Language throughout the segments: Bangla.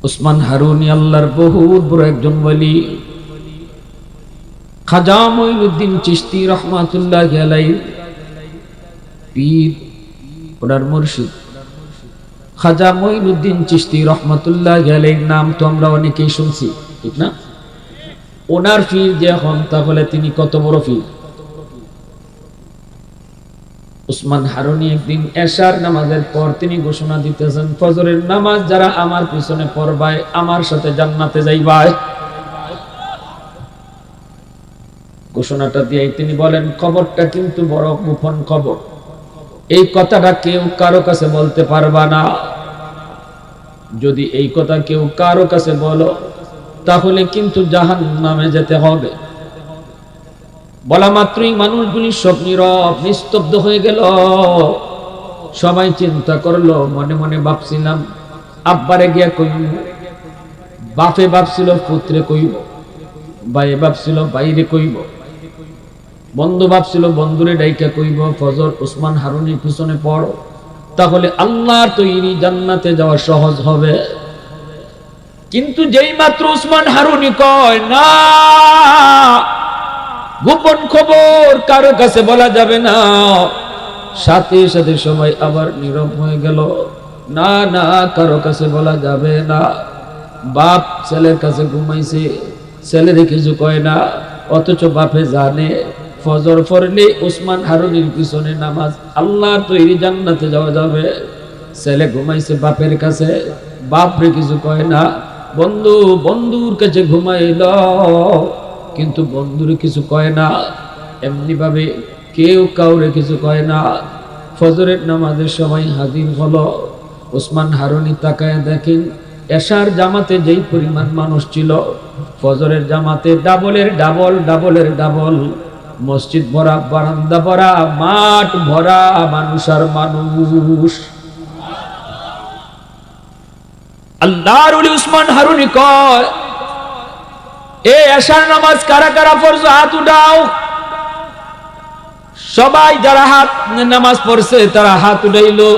উসমান হারুনি আল্লাহর বহুত বড় একজন ওলি। খাজা মঈনুদ্দিন চিশতি রহমাতুল্লাহি আলাইহি পীর, ওনার মুর্শিদ খাজা মঈনুদ্দিন চিশতি রহমাতুল্লাহি আলাইহির নাম তো আমরা অনেকেই শুনছি, ঠিক না? ওনার পীর যে এখন, তাহলে তিনি কত বড় পীর। উসমান হারুনি একদিন এশার নামাজের পর তিনি ঘোষণা দিতেছেন, ফজরের নামাজ যারা আমার পিছনে পড়বায় আমার সাথে জান্নাতে যাইবায়। ঘোষণাটা দিয়ে তিনি বলেন, কবরটা কিন্তু বড় গোপন কবর, এই কথাটা কেউ কারো কাছে বলতে পারবা না। যদি এই কথা কেউ কারো কাছে বলো তাহলে কিন্তু জাহান্নামে যেতে হবে। বলা মাত্রই মানুষগুলি সব নীরব নিস্তব্ধ হয়ে গেল। সবাই চিন্তা করলো, মনে মনে ভাবছিলাম আব্বারে গিয়া কইব, বাপে ভাবছিল পুত্রে কইব, ভাইয়ে ভাবছিল বাইরে কইব, বন্ধু ভাবছিল বন্ধুরে ডাইকা কইব ফজর উসমান হারুনির পিছনে পড়ো, তাহলে আল্লাহর তৈরি জান্নাতে যাওয়া সহজ হবে। কিন্তু যেই মাত্র উসমান হারুনি কয় না, গোপন খবর কারো কাছে বলা যাবে না, সাথে সাথে সবাই আবার নীরব হয়ে গেল। না না, কারো কাছে বলা যাবে না। বাপ ছেলের কাছে ঘুমাইছে, ছেলেরে কিছু কয় না, অথচ বাপে জানে ফজর পড়লে উসমান হারুনির পিছনে নামাজ আল্লাহর তৈরি জান্নাতে যাওয়া যাবে। ছেলে ঘুমাইছে বাপের কাছে, বাপরে কিছু কয় না। বন্ধু বন্ধুর কাছে ঘুমাইল, কিন্তু বন্ধুরে কিছু কয় না। এমনি ভাবে কেউ কাউরে কিছু কয় না। ফজরের নামাজের সময় হাজির হলো। উসমান হারুনি তাকায় দেখেন, এশার জামাতে যেই পরিমাণ মানুষ ছিল, ফজরের জামাতে ডাবলের ডাবল, ডাবলের ডাবল। মসজিদ ভরা, বারান্দা ভরা, মাঠ ভরা মানুষ আর মানুষ। আল্লাহর ওলি উসমান হারুনি কয়, এ এশার নামাজ কারা কারা পড়ছো হাত উঠাও। সবাই যারা হাত নামাজ পড়ছে তারা হাত উঠাইলো।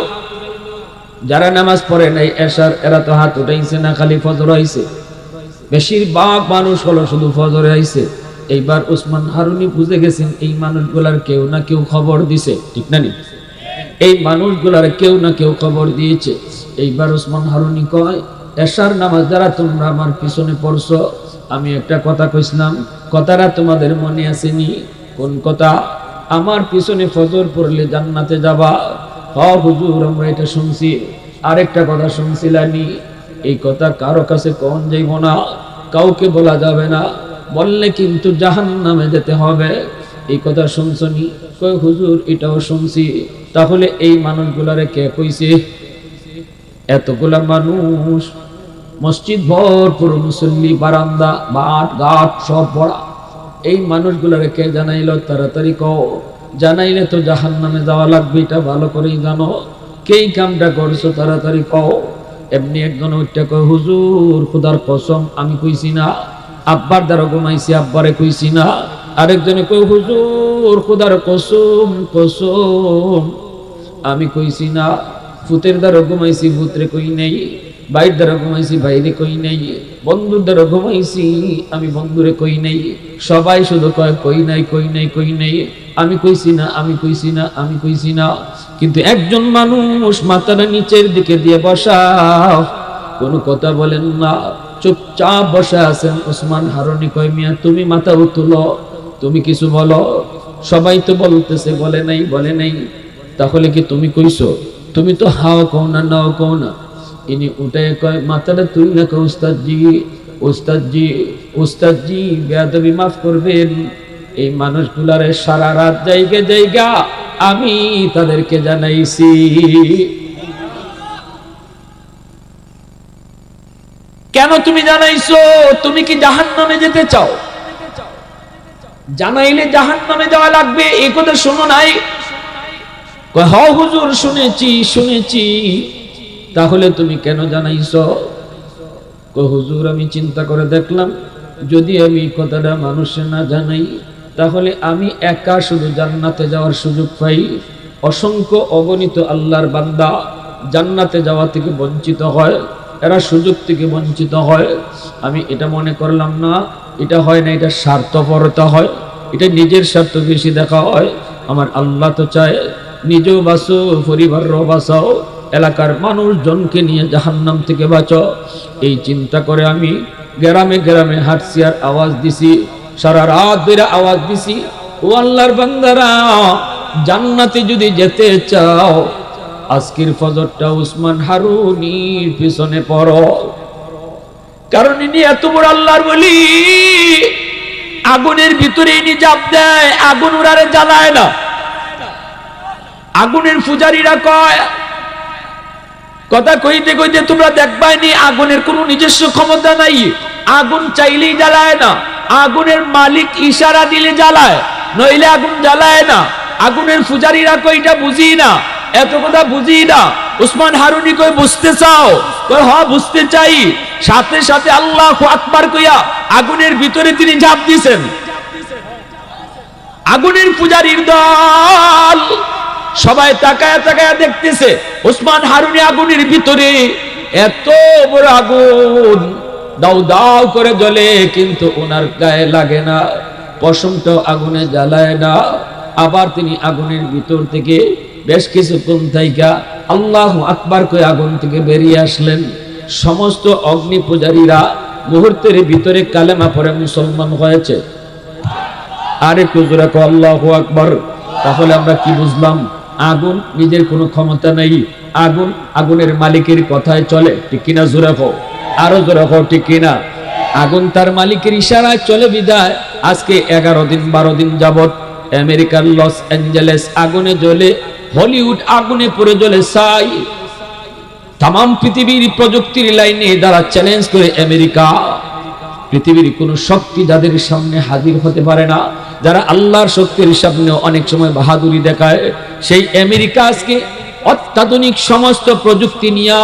যারা নামাজ পড়ে নাই এশার, এরা তো হাত উঠাইছে না, খালি ফজর হইছে। বেশিরভাগ মানুষ হলো শুধু ফজরে আইছে। এইবার উসমান হারুনি বুঝে গেছেন এই মানুষগুলার কেউ না কেউ খবর দিছে, ঠিক না নি? এই মানুষগুলার কেউ না কেউ খবর দিয়েছে। এইবার উসমান হারুনি কয়, এশার নামাজ যারা তোমরা আমার পিছনে পড়ছো, আমি একটা কথা কইছিলাম, কথাটা তোমাদের মনে আসেনি? কোন কথা? আমার পিছনে ফজর পড়লে জান্নাতে যাবা। হ হুজুর, আমরা এটা শুনছি। আরেকটা কথা শুনছিলানি, এই কথা কারো কাছে কোন যাইব না, কাউকে বলা যাবে না, বললে কিন্তু জাহান্নামে যেতে হবে। এই কথা শুনছনি? কই হুজুর, এটাও শুনছি। তাহলে এই মানুষগুলারে কে কইছে? এতগুলা মানুষ, মসজিদ ভরপুর মুসল্লি, বারান্দা মাঠ ঘাট সব ভরা, এই মানুষগুলারে কে জানাইলো? তাড়াতাড়ি কও, জানাইলে তো জাহান্নামে যাওয়া লাগবে, এটা ভালো করেই জানো। কে কামটা করছো তাড়াতাড়ি কও। এমনি একজন ওইটা কয়, হুজুর খুদার কসম আমি কইছি না। আব্বার দ্বারা ঘুমাইছি, আব্বারে কইছি না। আরেকজনে কয়, হুজুর খুদার কসম কসম আমি কইছি না। ফুতের দ্বারা ঘুমাইছি, ফুতরে কই নাই। বাইর দ্বারা ঘুমাইছি, বাইরে কই নাই। বন্ধুর দ্বারা ঘুমাইছি, আমি বন্ধুরে কই নাই। সবাই শুধু কয় কই নাই, কই নাই, কই নাই। আমি কইছি না, আমি কইছি না, আমি কইছি না। কিন্তু একজন মানুষ মাথাটা নিচের দিকে দিয়ে বসা, কোনো কথা বলেন না, চুপচাপ বসে আছেন। উসমান হারুনি কয়, মিয়া তুমি মাথা তুলো, তুমি কিছু বলো। সবাই তো বলতেছে বলে নাই, বলে নাই। তাহলে কি তুমি কইছো? তুমি তো হাও কও না, নাও কও না। ইনি উঠে কয়, মাথাটা তুই না কয়, উস্তাদজি উস্তাদজি উস্তাদজি, বেয়াদবি মাফ করবেন। এই মানুষগুলারে সারা রাত জায়গা জায়গা আমি তাদেরকে জানাইছি। কেন তুমি জানাইছো? তুমি কি জাহান্নামে যেতে চাও? জানাইলে জাহান্নামে যাওয়া লাগবে, এই কথা শোনো নাই? কয়, হ্যাঁ হুজুর শুনেছি শুনেছি। তাহলে তুমি কেন জানাইছো? কয়, হুজুর আমি চিন্তা করে দেখলাম, যদি আমি কথাটা মানুষে না জানাই, তাহলে আমি একা শুধু জান্নাতে যাওয়ার সুযোগ পাই, অসংখ্য অগণিত আল্লাহর বান্দা জান্নাতে যাওয়া থেকে বঞ্চিত হয়। এরা সুযোগ থেকে বঞ্চিত হয়। আমি এটা মনে করলাম না, এটা হয় না, এটা স্বার্থপরতা হয়, এটা নিজের স্বার্থ বেশি দেখা হয়। আমার আল্লাহ তো চায় নিজেও বাঁচো, পরিবারও বাঁচাও, এলাকার মানুষজনকে নিয়ে জাহান্নাম থেকে বাঁচো। এই চিন্তা করে আমি গ্রামে গ্রামে হাঁটছি আর আওয়াজ দিছি, সারা রাত ধরে আওয়াজ দিছি, ও আল্লাহর বান্দারা, জান্নাতে যদি যেতে চাও আজকের ফজরটা উসমান হারুনির পিছনে পড়ো। কারণ ইনি এত বড় আল্লাহর ওলি, আগুনের ভিতরে ইনি জাপ দেয়, আগুন উড়ারে জ্বালায় না। আগুনের পূজারীরা কয়, কথা কইতে কইতে তোমরা দেখবাইনি আগুনের কোনো নিজস্ব ক্ষমতা নাই, আগুন চাইলেই জ্বালায় না, আগুনের মালিক ইশারা দিলে জ্বালায়, নইলে আগুন জ্বালায় না। আগুনের পূজারীরা কয় এটা বুঝি না, এত কথা বুঝি না। উসমান হারুনি কই বুঝতে চাও? কই হ্যাঁ বুঝতে চাই। সাথে সাথে আল্লাহু আকবার কইয়া আগুনের ভিতরে তিনি ঝাঁপ দিয়েছেন। আগুনের পূজারীর দল সবাই তাকায়া তাকায়া দেখতেছে উসমান হারুনি আগুনের ভিতরে, এত বড় আগুন দাউ দাউ করে জ্বলে, কিন্তু ওনার গায়ে লাগে না, পশমটাও আগুনে জ্বালায় না। আবার তিনি আগুনের ভিতর থেকে বেশ কিছুক্ষণ থাইকা আল্লাহু আকবার কই আগুন থেকে বেরিয়ে আসলেন। সমস্ত অগ্নি পূজারীরা মুহূর্তের ভিতরে কালেমা পড়ে মুসলমান হয়েছে। আরে কুজুরা কো আল্লাহু আকবার। তাহলে আমরা কি বুঝলাম? আগুন নিজের কোনো ক্ষমতা নেই, আগুন আগুনের মালিকের কথায় চলে, ঠিক কিনা? জোরে কও, আরো জোরে কও, ঠিক কিনা? আগুন তার মালিকের ইশারায় চলে বিদায় আজকে 11 দিন 12 দিন যাবত আমেরিকার লস অ্যাঞ্জেলেস আগুনে জ্বলে, হলিউড আগুনে পড়ে জ্বলে ছাই। তাম পৃথিবীর প্রযুক্তির লাইনে দ্বারা চ্যালেঞ্জ করে আমেরিকা, পৃথিবীর কোন শক্তি যাদের সামনে হাজির হতে পারে না, যারা আল্লাহর শক্তির সামনে অনেক সময় বাহাদুরি দেখায়, সেই আমেরিকা আজকে অত্যাধুনিক সমস্ত প্রযুক্তি নিয়ে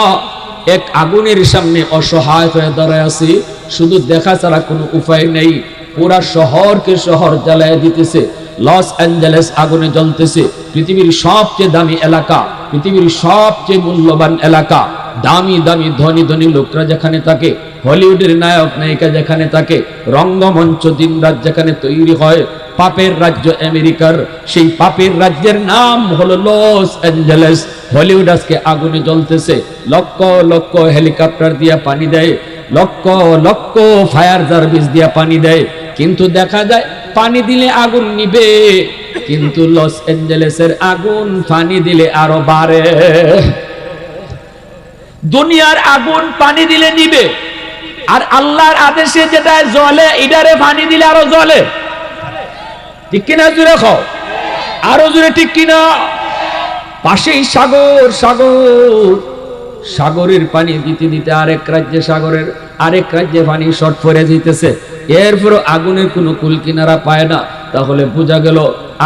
এক আগুনের সামনে অসহায় হয়ে দাঁড়ায় আছে। শুধু দেখা ছাড়া কোনো উপায় নেই। পুরা শহরকে শহর জ্বালায় দিতেছে। লস অ্যাঞ্জেলেস আগুনে জ্বলতেছে। পৃথিবীর সবচেয়ে দামি এলাকা, পৃথিবীর সবচেয়ে মূল্যবান এলাকা, দামি দামি ধনী ধনী লোকরা যেখানে থাকে, হলিউডের নায়ক নায়িকা যেখানে থাকে, রঙ্গমঞ্চ দিনরাত যেখানে তৈরি হয়, পাপের রাজ্য আমেরিকার, সেই পাপের রাজ্যের নাম হলো লস অ্যাঞ্জেলেস। হলিউড আজকে আগুনে জ্বলতেছে। লক্ষ লক্ষ হেলিকপ্টার দিয়ে পানি দেয়, লক্ষ লক্ষ ফায়ার সার্ভিস দিয়ে পানি দেয়, কিন্তু দেখা যায় পানি দিলে আগুন নিবে, কিন্তু লস অ্যাঞ্জেলেসের আগুন পানি দিলে আরো বাড়ে। দুনিয়ার আগুন পানি দিলে নিবে, আর আল্লাহর আদেশে যেটা জ্বলে এটারে পানি দিলে আরো জ্বলে। ঠিক কিনা? জোরে খাও, আরো জোরে, ঠিক কিনা? পাশেই সাগর, সাগর, সাগরের পানি দিতে দিতে আরেক রাজ্যে, সাগরের আরেক রাজ্যে পানি শর্ট পড়ে যেতেছে। এরপরও আগুনের কোনো কুল কিনারা পায় না। তাহলে বোঝা গেল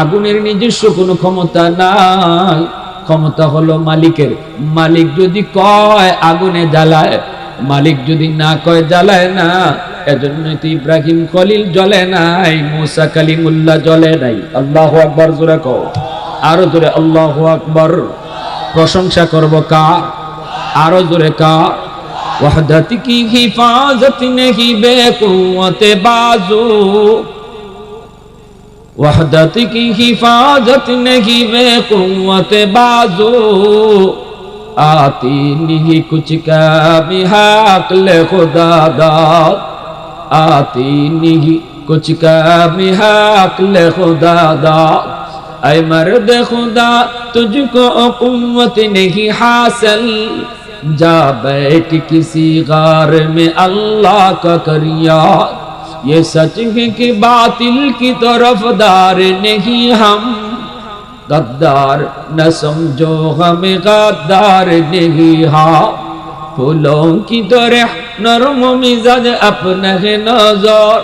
আগুনের নিজস্ব কোনো ক্ষমতা নাই, ক্ষমতা হলো মালিকের। মালিক যদি কয় আগুনে জ্বালায়, মালিক যদি না কয় জ্বালায় না। এজন্যই তো ইব্রাহিম খলিল জ্বলে নাই, মুসা কালিমুল্লাহ জ্বলে নাই। আল্লাহু আকবার, জোরে কও, আরো জোরে আল্লাহু আকবার। প্রশংসা করব কার? আরো জোরে কার? वहदत की हिफाजत नहीं बेकुव्वत बाजू, वहदत की हिफाजत नहीं बेकुव्वत बाजू, आती नहीं कुछ का बिहाकल खुदा दाद, आती नहीं कुछ का बिहाकल खुदा दाद। ऐ मर्द खुदा तुझको कुव्वत नहीं हासिल, जा बैठ किसी गार में अल्लाह का करिया, ये सच है कि बातिल की तरफदार नहीं हम, गद्दार न समझो हमें गद्दार नहीं। हाँ, फूलों की तरह नरम मिजाज अपना है नजर,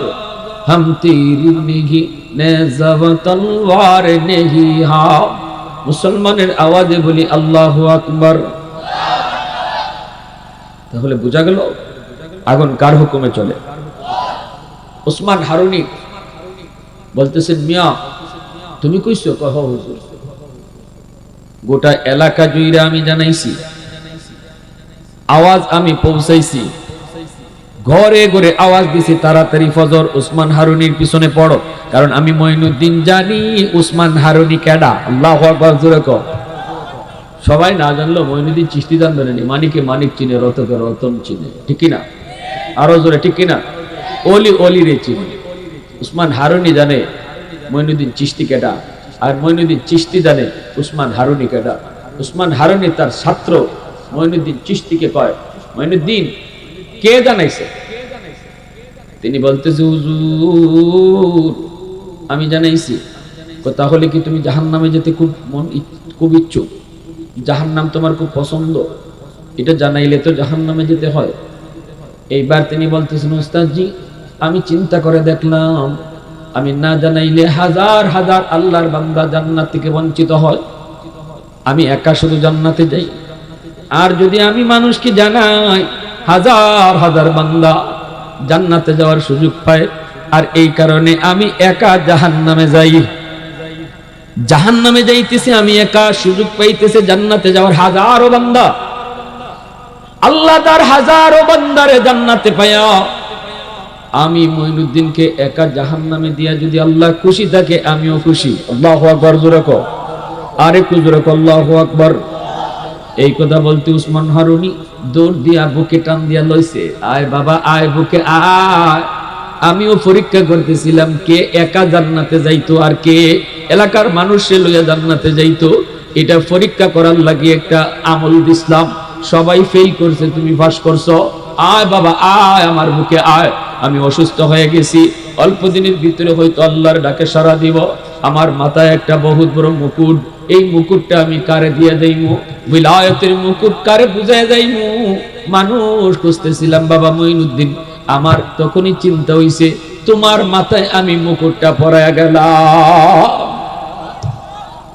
हम तीर नहीं नेज़ा व तलवार नहीं। हाँ, मुसलमाনের আওয়াজে বলি আল্লাহু আকবার। তাহলে বোঝা গেল আগুন কার হুকুমে চলে। উসমান হারুনি বলতেছেন, মিয়া তুমি কইছো? কহ হুজুর, গোটা এলাকা জুইরা আমি জানাইছি আওয়াজ আমি পৌঁছাইছি, ঘরে ঘরে আওয়াজ দিছি তাড়াতাড়ি ফজর উসমান হারুনির পিছনে পড়ো, কারণ আমি মঈনুদ্দিন জানি উসমান হারুনি কেডা। আল্লাহু আকবার, জোরে কও। সবাই না জানলো মঈনুদ্দিন চিশতি জানবে না, মানিকে মানিক চিনে, রতকে রতন চিনে, ঠিক কিনা? আরো জোরে, ঠিক কিনা? অলি অলি রে চিনে। উসমান হারুনি জানে মঈনুদ্দিন চিশতি কেডা, আর মঈনুদ্দিন চিশতি জানে উসমান হারুনি কেডা। উসমান হারুনি তার ছাত্র মঈনুদ্দিন চিশতিকে কয়, মঈনুদ্দিন কে জানাইছে? তিনি বলতেছে, হুজুর আমি জানাইছি। তাহলে কি তুমি জাহান্নামে যেতে খুব ইচ্ছুক? জাহান্নাম তোমার খুব পছন্দ? এটা জানাইলে তো জাহান্নামে যেতে হয়। এইবার তিনি বলতেছেন, উস্তাদজি আমি চিন্তা করে দেখলাম, আমি না জানাইলে হাজার হাজার আল্লাহর বান্দা জান্নাত থেকে বঞ্চিত হয়, আমি একা শুধু জান্নাতে যাই। আর যদি আমি মানুষকে জানাই, হাজার হাজার বান্দা জান্নাতে যাওয়ার সুযোগ পায়। আর এই কারণে আমি একা জাহান্নামে যাই। জাহান্নামে যাইতেছি আমি একা, সুযোগ পাইতেছে জান্নাতে যাওয়ার হাজারো বান্দা। আল্লাহ তার হাজারো বান্দারে জান্নাতে পায়া আমি মঈনুদ্দিনকে একা জাহান্নামে দিয়া যদি আল্লাহ খুশি থাকে, আমিও খুশি। আল্লাহু আকবার, জোরে কও। আরেকটু জোরে কও, আল্লাহু আকবার। এই কথা বলতে উসমান হারুনি দৌড় দিয়া বুকে টান দিয়া লইছে, আয় বাবা আয় বুকে আয়। আমিও পরীক্ষা করতেছিলাম কে একা জান্নাতে যাইতো আর কে এলাকার মানুষে লইয়া জান্নাতে যাইতো। এটা পরীক্ষা করার লাগি একটা আমল দিছিলাম, সবাই ফেল করছে, তুমি পাস করছো। আয় বাবা আয়, আমার বুকে আয়। আমি অসুস্থ হয়ে গেছি, অল্প দিনের ভিতরে হয়তো আল্লাহর ডাকে সাড়া দিব। আমার মাথায় একটা বহুত বড় মুকুট, এই মুকুটটা আমি কারে দিয়ে যাইমু? বিলায়তের মুকুট কারে বুঝায় যাইমু? মানুষ খুঁজতেছিলাম বাবা মঈনুদ্দিন। আমার তখনই চিন্তা হইছে, তোমার মাথায় আমি মুকুটটা পরায়া গেলাম।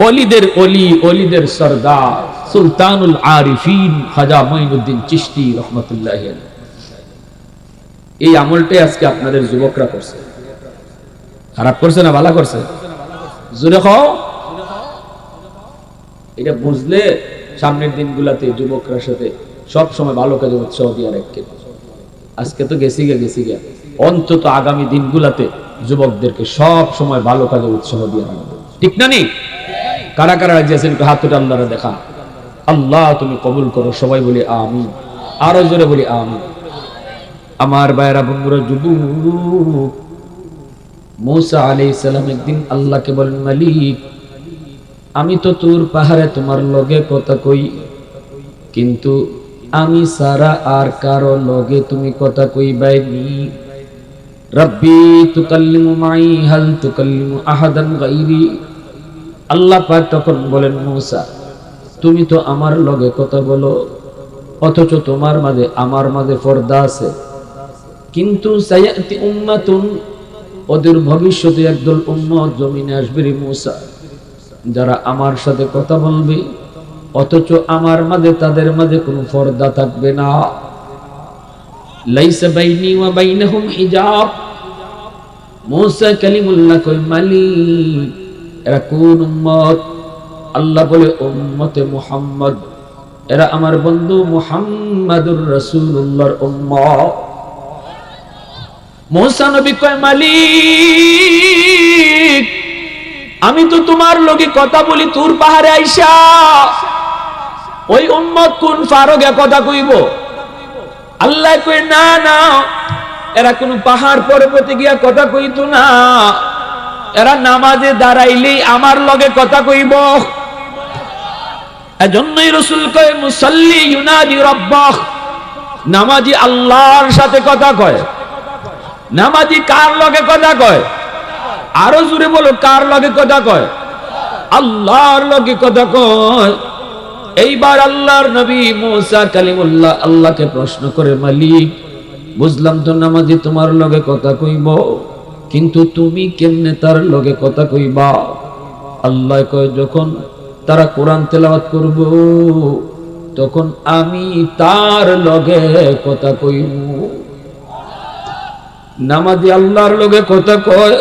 অলিদের অলি, অলিদের সরদার, সুলতানুল আরিফিন খাজা মঈনুদ্দিন চিশতি রহমাতুল্লাহি আলাইহি। এই আমলটাই আজকে আপনাদের যুবকরা করছে। খারাপ করছে না ভালো করছে? জোরে খাও। এটা বুঝলে সামনের দিনগুলাতে যুবকরা সাথে সব সময় ভালো কাজে উৎসাহ দিয়ে রাখেন। আজকে তো গেছি গে, অন্তত আগামী দিনগুলাতে যুবকদেরকে সব সময় ভালো কাজে উৎসাহ দিয়ে রাখবে, ঠিক না? নি কারা কারা রাজি আছেন একটু হাত উঠে আল্লাহরে দেখা। আল্লাহ তুমি কবুল করো, সবাই বলি আমিন, আরো জোরে বলি আমিন। আমার ভাইরা বন্ধুরা, যুবক মূসা আলাইহিস সালাম একদিন আল্লাহকে বলেন, মালিক আমি তো তোর পাহাড়ে তোমার লগে কথা কই, কিন্তু আমি সারা আর কারো লগে তুমি কথা কইবাইনি। রব্বি তুকাল্লিমু মাই হাল তুকাল্লিমু আহাদান গায়রি। আল্লাহ পাক তখন বলেন, মূসা তুমি তো আমার লগে কথা বলো, অথচ তোমার মাঝে আমার মাঝে পর্দা আছে। কিন্তু সায়াতি উম্মাতুন, ওদের ভবিষ্যতে একদল উম্মত জমিনে আসবে রে মূসা, যারা আমার সাথে কথা বলবে অথচ আমার মাঝে তাদের মাঝে কোনো পর্দা থাকবে না। লাইসা বাইনি ওয়া বাইনাহুম হিজাব। মূসা কালিমুল্লাহ কয়, মালিক এরা কোন উম্মত? আল্লাহ বলে, উম্মতে মুহাম্মদ, এরা আমার বন্ধু মুহাম্মাদুর রাসূলুল্লাহর উম্মত। মূসা নবী কয়, মালিক আমি তো তোমার লগে কথা বলি তোর পাহাড়ে আইসা, ওই উম্মত কোন ফারগে কথা কইব? আল্লাহ কয়, না না, এরা কোন পাহাড় পর্বতে গিয়া কথা কইতো না, এরা নামাজে দাঁড়াইলেই আমার লগে কথা কইব। এজন্যই রাসূল কয়, মুসাল্লি ইউনাদি রাব্বাহ, নামাজি আল্লাহর সাথে কথা কয়। নামাজি কার লগে কথা কয়? আরো জোরে বলো, কার লগে কথা কয়? আল্লাহর লগে কথা কয়। এইবার আল্লাহর নবী মূসা কালিমুল্লাহ আল্লাহকে প্রশ্ন করে, মালিক বুঝলাম তো নামাজি তোমার লগে কথা কইব, কিন্তু তুমি কেমনে তার লগে কথা কইবা? আল্লাহ কয়, যখন তারা কোরআন তেলাওয়াত করব তখন আমি তার লগে কথা কইব। নামাজি আল্লাহর লগে কথা কয়,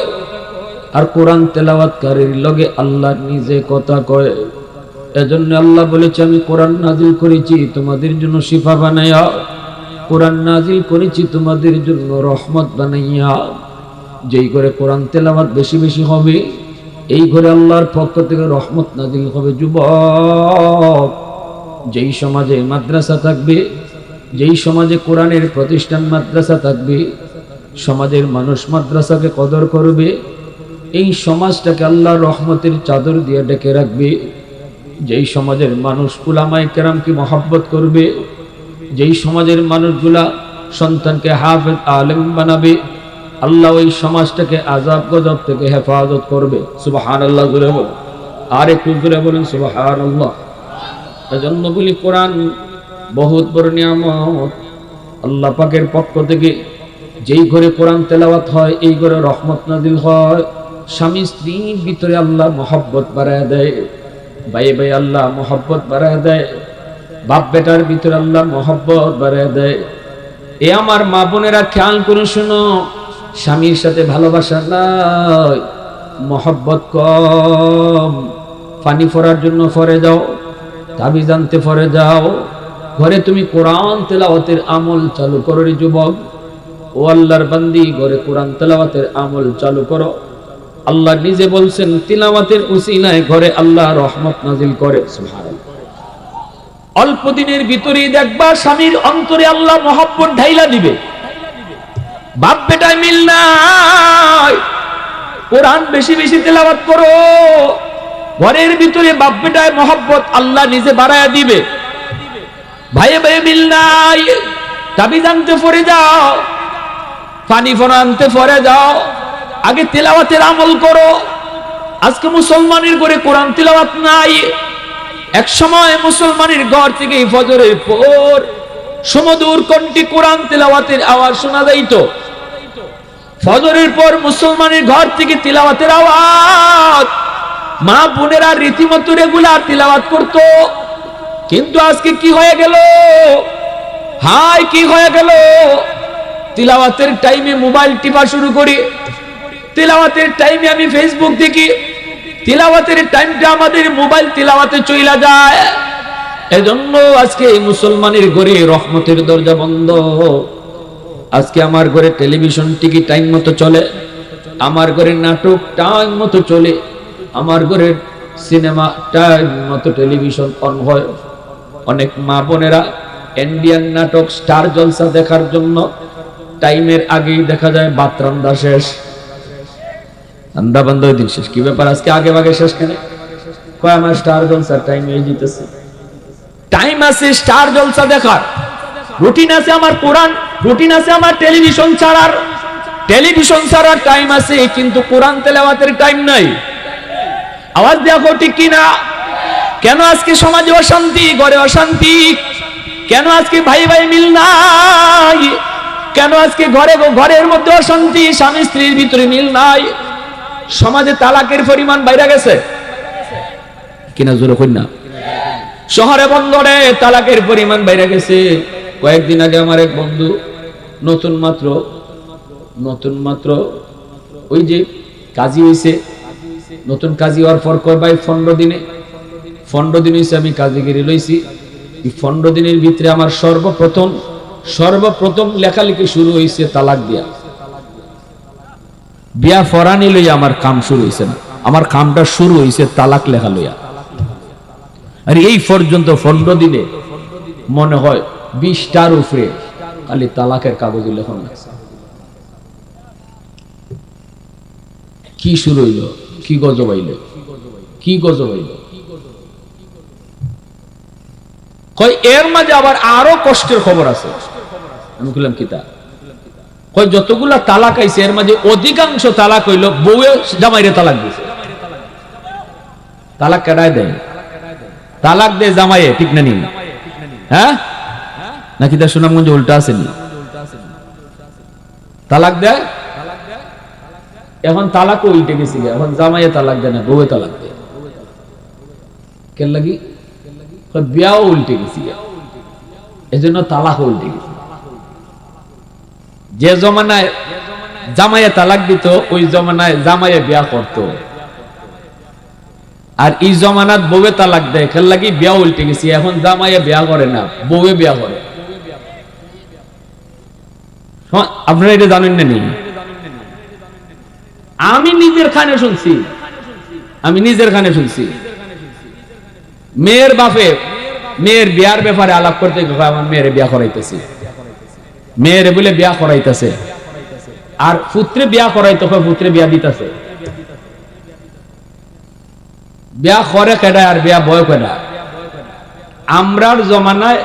আর কোরআন তেলাওয়াতকারীর লগে আল্লাহ নিজে কথা কয়। এজন্য আল্লাহ বলেছে আমি কোরআন নাজিল করেছি তোমাদের জন্য শিফা বানাইয়া, কোরআন নাজিল করেছি তোমাদের জন্য রহমত বানাইয়া। যেই করে কোরআন তেলাওয়াত বেশি বেশি হবে, এই ঘরে আল্লাহর পক্ষ থেকে রহমত নাজিল হবে। যুবক, যেই সমাজে মাদ্রাসা থাকবে, যেই সমাজে কোরআনের প্রতিষ্ঠান মাদ্রাসা থাকবে, সমাজের মানুষ মাদ্রাসাকে কদর করবে, এই সমাজটাকে আল্লাহর রহমতের চাদর দিয়ে ঢেকে রাখবে। যেই সমাজের মানুষ উলামায়ে কেরামকে মহব্বত করবে, যেই সমাজের মানুষগুলা সন্তানকে হাফেজ আলেম বানাবে, আল্লাহ ওই সমাজটাকে আযাব গজব থেকে হেফাজত করবে। সুবহানাল্লাহ জোরে বলেন, আর একটু জোরে বলেন সুবহানাল্লাহ। এজন্য বলি কোরআন বহুত বড় নিয়ামত আল্লাহ পাকের পক্ষ থেকে। যেই ঘরে কোরআন তেলাওয়াত হয়, এই ঘরে রহমত নাজিল হয়। স্বামী স্ত্রীর ভিতরে আল্লাহ মহব্বত বাড়ায় দেয়, ভাই ভাই আল্লাহ মহব্বত বাড়ায় দেয়, বাপ বেটার ভিতরে আল্লাহ মহব্বত বাড়ায় দেয়। এ আমার মা বোনেরা খেয়াল করে শুনো, স্বামীর সাথে ভালোবাসা নাই, মহব্বত কম। পানি ফোরার জন্য ফরে যাও, তাবিজ আনতে ফরে যাও, ঘরে তুমি কোরআন তেলাওয়াতের আমল চালু করো রে যুবক। ও আল্লাহর বান্দি, ঘরে কোরআন তেলাওয়াতের আমল চালু করো। আল্লাহ নিজে বলছেন তিলাওয়াতের উসিলায় ঘরে আল্লাহ রহমত নাজিল করে। সুবহানাল্লাহ। অল্প দিনের ভিতরেই দেখবা স্বামীর অন্তরে আল্লাহ মহব্বত ঢাইলা দিবে। বাপ বেটায় মিল নাই, কোরআন বেশি বেশি তেলাওয়াত করো, ঘরের ভিতরে বাপ বেটায় মহব্বত আল্লাহ নিজে বাড়ায়া দিবে। ভাইয়ে ভাইয়ে মিল নাই, তাবিজ আনতে ফরে যাও, পানি ফোনা আনতে ফরে যাও, আগে তেলাওয়াতের আমল করো। আজকে মুসলমানের ঘরে কোরআন তেলাওয়াত নাই। এক সময় মুসলমানের ঘর থেকে ফজরের পর সুমধুর কণ্ঠে কোরআন তেলাওয়াতের আওয়াজ শোনা যাইত। ফজরের পর মুসলমানের ঘর থেকে তেলাওয়াতের আওয়াজ, মা বোনেরা রীতিমতো রেগুলার তেলাওয়াত করত। কিন্তু আজকে কি হয়ে গেল? হাই, কি হয়ে গেল? তিলাওয়াতের টাইমে মোবাইল টিপা শুরু করি, তিলাওয়াতের টাইমে আমি ফেসবুক দেখি, তিলাওয়াতের টাইমটা আমাদের মোবাইল তিলাওয়াতে চইলা যায়। এজন্য আজকে মুসলমানের ঘরে রহমতের দরজা বন্ধ। আজকে আমার ঘরে টেলিভিশন টিভি টাইম মতো চলে, আমার ঘরে নাটক টাইম মতো চলে, আমার ঘরে সিনেমা টাইম মতো টেলিভিশন অন হয়। অনেক মা বোনেরা ইন্ডিয়ান নাটক স্টার জলসা দেখার জন্য টাইমের আগেই দেখা যায় ভাত রান্না শেষ, রান্না বন্ধ হয়ে দিন শেষ। কি ব্যাপার আজকে আগে ভাগে শেষ কেন? কয় আমার স্টার জলসার টাইম হয়ে যেতেছে। টাইম আছে স্টার জলসা দেখার, রুটিন আছে আমার কোরআন, রুটিন আছে আমার টেলিভিশন ছাড়ার, টেলিভিশন ছাড়ার টাইম আছে, কিন্তু কোরআন তেলাওয়াতের টাইম নাই। আওয়াজ দেখো ঠিক কিনা? কেন আজকে সমাজে অশান্তি, ঘরে অশান্তি? কেন আজকে ভাই ভাই মিল নাই? কেন আজকে ঘরের মধ্যে অশান্তি, স্বামী স্ত্রীর ভিতরে মিল নাই? সমাজে তালাকের পরিমাণ বাইরে গেছে কিনা জোরে কই না? শহরে বন্দরে তালাকের পরিমাণ বাইরে গেছে। কয়েকদিন আগে আমার এক বন্ধু নতুন মাত্র ওই যে কাজী হইছে, নতুন কাজী হওয়ার পর কয় ভাই 15 দিন হইছে আমি কাজীগিরি লইছি। এই 15 দিনের ভিতরে আমার সর্বপ্রথম লেখালেখি শুরু হইছে তালাক দিয়া। বিয়া ফরানি লইয়া আমার কাম শুরু হইছে না, আমার কামটা শুরু হইছে তালাক লেখা লইয়া। আর এই পর্যন্ত 15 দিনে মনে হয় 20টার উপরে খালি তালাকের কাগজ লেখন লাগছে। কি শুরু হইল, কি গজব হইল, কি গজব হইল? কই এর মাঝে আবার আরো কষ্টের খবর আছে। আমি বললাম কি তা? কই যতগুলা তালাক আইছে এর মাঝে অধিকাংশ তালাক হইল বউয়ে জামাইরে তালাক দিছে। তালাক কেডায় দেয়? তালাক দেয় জামাইয়ে, ঠিক না নি? হ্যাঁ নাকি তা সুনামগঞ্জে উল্টা আছে নি? তালাক দেয়, এখন তালাক উল্টে গেছে, এখন জামাইয়ে তালাক দেয় না, বউয়ে তালাক দেয়। কেন লাগি? বিয়াও উল্টে গেছি, এজন্য তালাক উল্টে গেছে। যে জমানায় জামাইয়ে তালাক দিত, ওই জমানায় জামাইয়ে বিয়া করত। আর এই জমানাত বউয়ে তালাক দেয়, খেল লাগি বিয়া উল্টে গেছি, এখন জামাইয়ে বিয়া করে না, বউয়ে বিয়া করে। আপনারা এটা জানেন না নি? আমি নিজের কানে শুনছি, মেয়ের বাপে মেয়ের বিয়ার ব্যাপারে আলাপ করতে আমার মেয়ের বিয়া করাইতেছি, মেয়ের বলে বিয়া করাইতেছে, আর পুত্রে বিয়া করাইতে পুত্রে বিয়া দিতেছে। বিয়া করে কেডা আর বিয়া বয় কেডা? আমরার জমানায়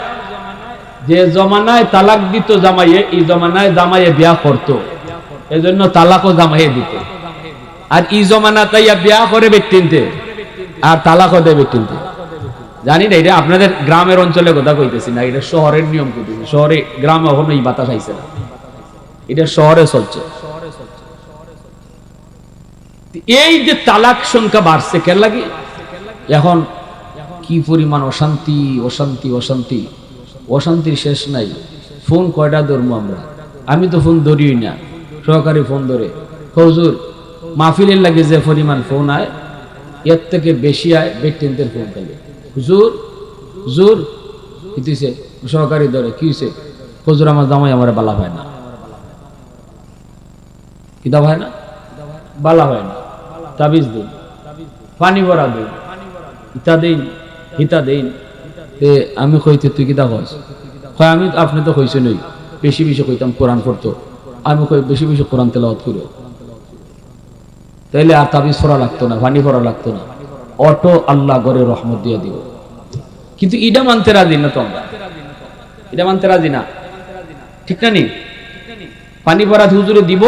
যে জমানায় তালাক দিত জামাইয়ে, এই জমানায় জামাইয়ে বিয়া করতো, এজন্য তালাকও জামাইয়ে দিত। আর এই জমানা তাইয়া বিয়া করে ব্যক্তিনতে আর তালাকও দেয় ব্যক্তিনতে। জানি না, এটা আপনাদের গ্রামের অঞ্চলে কথা কইতেছি না, এটা শহরের নিয়ম কইতেছি। শহরে, গ্রামে কখনো এই বাতাস আইছে না, এটা শহরে চলছে। এই যে তালাক সংখ্যা বাড়ছে কেন লাগে? এখন কি পরিমাণ অশান্তি অশান্তি অশান্তি, অশান্তির শেষ নাই। ফোন কয়টা ধরবো আমরা? আমি তো ফোন ধরিই না, সহকারী ফোন ধরে। হুজুর মাহফিলের লাগে যে পরিমাণ ফোন আয়, এর থেকে বেশি আয় ব্যক্তিদের ফোন পেলে। হুজুর হুজুর কিছে, সহকারী ধরে কি হয়েছে? হুজুর আমার জামাই আমার বালা হয় না। কিতা হয় না? বালা হয় না। তাবিজ দিন, পানি ভরা দিন, ইতা দিন, হিতা দিন। আমি কইতে তুই কিতা কস? কয় আমি, আপনি তো কইছে নই, বেশি বেশি কইতাম কোরআন পড়তো। আমি কই বেশি বেশি কোরআন তেলাওয়াত করো, তাইলে আর তাবিজ পড়া লাগতো না, পানি ভরা লাগতো না, অটো আল্লাহ করে রহমত দিয়ে দিব। কিন্তু ইডা মানতে রাজি না তো আমরা, এটা মানতে রাজি না, ঠিক না নি? পানি ভরা হুজুরে দিব,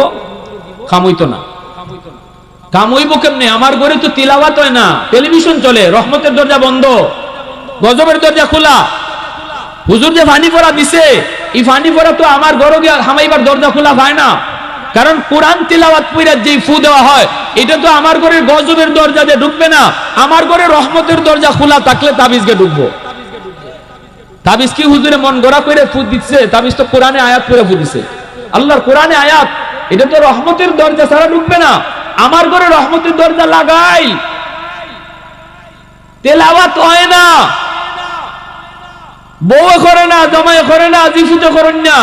খামইতো না। কামইব কেমনে? আমার ঘরে তো তিলাওয়াত হয় না, টেলিভিশন চলে, রহমতের দরজা বন্ধ, গজবের দরজা খোলা। হুজুর যে ফানি পড়া দিছে, এই ফানি পড়া তো আমার ঘরে গিয়ে হামাইবার দরজা খোলা হয় না। কারণ কোরআন তিলাওয়াত পড়া যে ফু দেওয়া হয়, এটা তো আমার ঘরের গজবের দরজা দিয়ে ঢুকবে না। আমার ঘরে রহমতের দরজা খোলা থাকলে তাবিজকে ঢুকবো। তাবিজ কি হুজুরে মন গড়া করে ফু দিচ্ছে? তাবিজ তো কোরআনে আয়াত করে ফু দিছে, আল্লাহর কোরআনে আয়াত। এটা তো রহমতের দরজা ছাড়া ঢুকবে না। আমার ঘরে রহমতের দরজা লাগাই, তেলাওয়াত হয় না, বউ করে না, জামাই করে না, জিফুতে করেন না।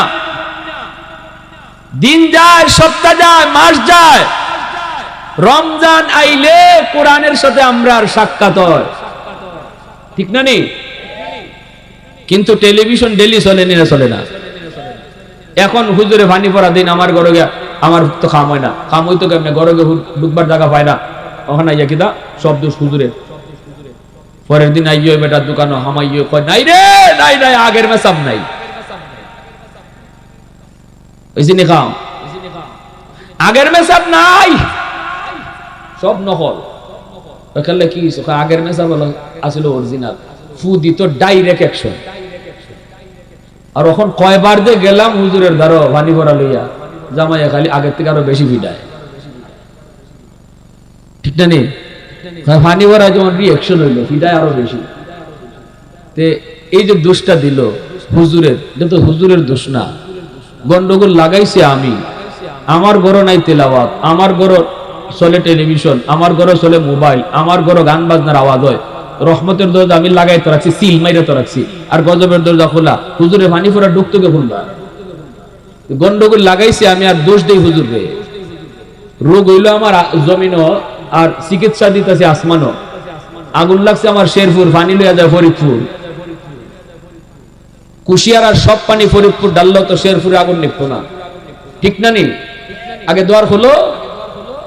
দিন যায়, সপ্তাহ যায়, মাস যায়, রমজান আইলে কোরআনের সাথে আমরা আর সাক্ষাৎ হয়, ঠিক না নি? কিন্তু টেলিভিশন ডেলি চলে না, চলে না। এখন হুজুরে পানি পড়া দিন, আমার ঘরে গিয়া আমার তো খাম হয় না, খাম হইতো কেমনে? ঘরে গিয়ে ঢুকবার জায়গা পায় না, ওখানে আইয়া কিতা সব দোষ হুজুরে। পরের দিন আইয় বেটার দোকানে হামাইয়, কয় নাই রে, নাই নাই, আগের মেসাব নাই, ওইসিনি খাম, আগের মেসাব নাই, সব নকল। ওখানে কি হইছে? আগের মেসাব হলো আসলে অরিজিনাল, ফু দিত ডাইরেক্ট অ্যাকশন। আর এখন কয়বার যে গেলাম হুজুরের দ্বারা পানি ভরা লইয়া, জামাইয়া খালি আগের থেকে আরো বেশি ভিড়ায়, ঠিক না নি? পানি ভরা যেমন রিঅ্যাকশন হইলো, ভিড়ায় আরো বেশি। তে এই যে দোষটা দিল হুজুরের, এটা তো হুজুরের দোষ না, গন্ডগোল লাগাইছে আমি। আমার ঘরে নাই তেলাওয়াত, আমার ঘরে চলে টেলিভিশন, আমার ঘরে চলে মোবাইল, আমার ঘরে গান বাজনার আওয়াজ হয়, রহমতের দরজা আমি লাগাই তো রাখছি, সিল মাইরে তো রাখছি, আর গজবের দরজা খোলা। হুজুরে পানি ফোরা ঢুকতো কে খুলবা? গন্ডগোল লাগাইছি আমি, আর দোষ দেই হুজুরে। রোগ হইলো আমার জমিনও, আর চিকিৎসা দিতেছে আসমানও। আগুন লাগছে আমার শেরপুর, পানি লইয়া যায় ফরিদপুর। কুশিয়ার আর সব পানি ফরিদপুর ডাললো তো শেরপুরে আগুন নিকতো না, ঠিক না নি? আগে দ্বার হলো,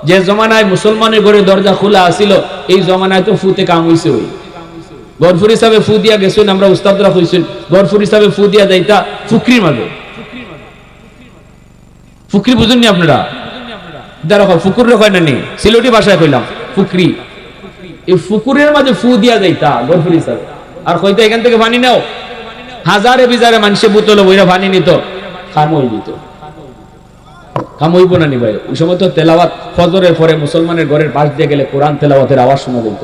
যে জমানায় মুসলমানের ঘরে দরজা খোলা আসিল, এই জমানায় তো ফুতে কাম হইছে। ওই গরফুর হিসাবে ফু দিয়া গেছেন, আমরা উস্তাদরা কইছেন গরফুর হিসাবে ফু দিয়া যাইতা ফুকরির মাঝে। ফুকরি বুঝেননি আপনারা? দেখো ফুকুর রে কয় না নি, সিলেটি ভাষায় কইলাম ফুকরি। এই ফুকুরের মাঝে ফু দিয়া যাইতা গরফুর হিসাবে, আর কইতা এখান থেকে পানি নাও। হাজারে বিজারে মানুষে বোতলে বইরা পানি নিত, খাম হয়ে দিত। কাম হইব না নি ভাই? ওই সময় তো তেলাওয়াত, ফজরের পরে মুসলমানের ঘরের পাশ দিয়ে গেলে কোরআন তেলাওয়াতের আওয়াজ শোনা যেত।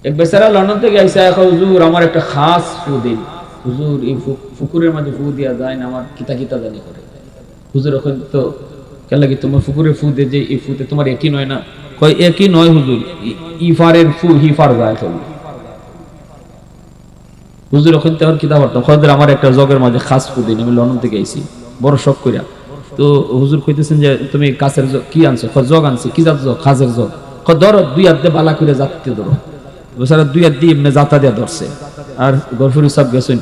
এক বেচারা লন্ডন থেকে আইসা, হুজুর আমার একটা খাস ফু দিন। হুজুর এই ফুকুরের মাঝে ফু দিয়া যায় না, আমার কিতা কিতা জানি করে। হুজুর এখন তো কেন লাগে তোমার ফুকুরে ফু দিয়ে যে এই ফুতে তোমার এটি নয় না? কই একই নয় হুজুর, ইফারের ফু হিফার যায় তো হুজুর। ওখান থেকে কিতাব পড়তাম, খোঁজদের আমার একটা জগের মাঝে খাস ফু দিন, আমি লন্ডন থেকে আইছি বড় শখ কইরা। তো হুজুর কইতেছেন যে তুমি কাছের কি আনছো? জগ আনছি। কি জাত জগ? খাজের জগ। ধরো দুই হাত দিয়ে বালা করে যাতে ধরো। বেচারা দুই হাত দিয়ে এমনি জাতা দিয়ে ধরছে। আর গরফুর সাহেব গেছেন,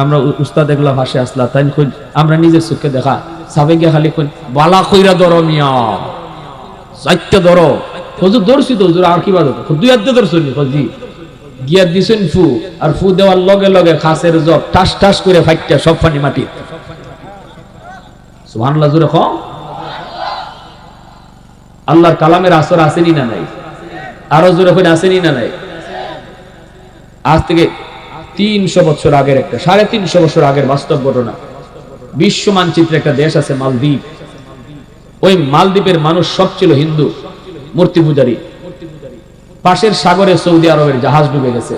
আমরা উস্তাদ এগুলা ভাসে আসলা তাই কই আমরা নিজের চোখে দেখা সাবে গিয়ে খালি কই বালা কইরা ধরো মিয়া, চাইতে ধরো। হুজুর ধরছি তো হুজুর, আর কি বাদ দুই হাত দিয়ে ধরছো নি? জি। গিয়া দিছেন ফু, আর ফু দেওয়ার লগে লগে খাসের জগ ঠাস ঠাস করে ফাইটটা সব পানি মাটি। সুবহানাল্লাহ জোরে কও। আল্লাহর কালামের আসর আসেনি না নাই? আরো জোরে কই আসেনি না নাই? আজ থেকে 300 বছর আগের একটা 350 বছর আগের বাস্তব ঘটনা। বিশ্ব মানচিত্রে একটা দেশ আছে মালদ্বীপ। ওই মালদ্বীপের মানুষ সব ছিল হিন্দু, মূর্তি পূজারী। পাশের সাগরে সৌদি আরবের জাহাজ ডুবে গেছে,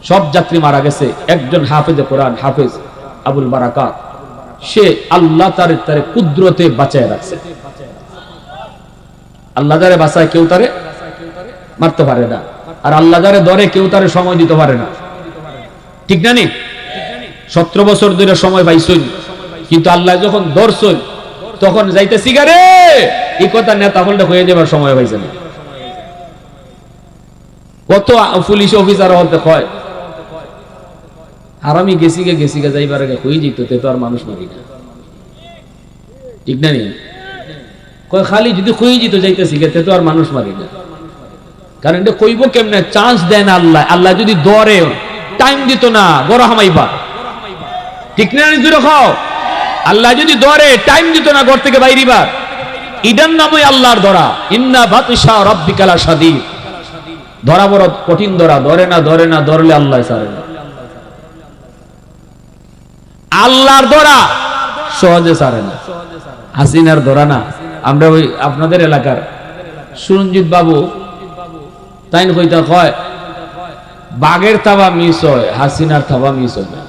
সব যাত্রী মারা গেছে। একজন হাফেজে কোরআন, হাফেজ আবুল বারাকাত, সে আল্লাহ তারে কুদরতে বাঁচায় রাখছে। আল্লাহ যারে বাঁচায় কেউ তারে মারতে পারে না, আর আল্লাহ যারে ধরে কেউ তারে সময় দিতে পারে না। ঠিক না নি? 17 বছর ধরে সময় পাইছই, কিন্তু আল্লাহ যখন ধরছই তখন যাইতেছি গারে এই কথা নেতা হলটা হয়ে যাবার সময় পাইছে না। কত পুলিশ অফিসার হতে হয় আর আমি গেছি গে যাইবার আগে হয়ে যেত, তে তো আর মানুষ মারি না। ঠিক না নি? কয় খালি যদি হয়ে যেত যাইতেছি গে, তে তো আর মানুষ মারি না। কারণ এটা কইব কেমনে? চান্স দেন আল্লাহ। আল্লাহ যদি ধরে টাইম দিত না, গড় হামাইবা। ঠিক না নি? জোরে খাও। আল্লাহ যদি ধরে টাইম দিত না, ঘর থেকে বাইরিবা। ইদান নামই আল্লাহর ধরা। ইন্না বাতিশা রাব্বিকা লাশাদীদ। ধরা বড় কঠিন ধরা, ধরে না ধরলে আল্লাহ ছাড়ে না। আল্লাহর ধরা সহজে ছাড়ে না। হাসিনার ধরা না। আমরা ওই আপনাদের এলাকার সুরঞ্জিত বাবু তাই কইতা কয় বাঘের থাবা মিস হয়, হাসিনার থাবা মিস হয় না।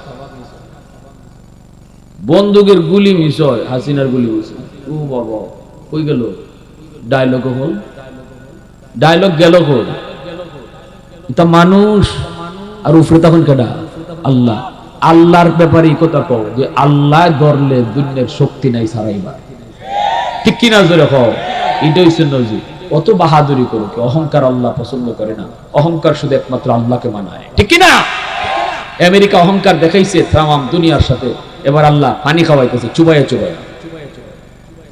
বন্দুকের গুলি মিস হয়, হাসিনার গুলি মিস হয়। ও বাবা, কই গেল ডায়লগ? হল ডায়লগ গেল হল। এটা মানুষ, আর উপরে তখন কেডা? আল্লাহ। আল্লাহর ব্যাপারে এই কথা কও যে আল্লাহ ধরলে দুনিয়ার শক্তি নাই ছাড়াইবার। ঠিক কিনা জোরে কও। এটা হইছে নজি। অত বাহাদুরি করো কি? অহংকার আল্লাহ পছন্দ করে না। অহংকার শুধু একমাত্র আল্লাহকে মানায়। ঠিক কিনা? আমেরিকা অহংকার দেখাইছে তামাম দুনিয়ার সাথে। এবার আল্লাহ পানি খাওয়াইতেছে চুবাইয়া চুবাইয়া।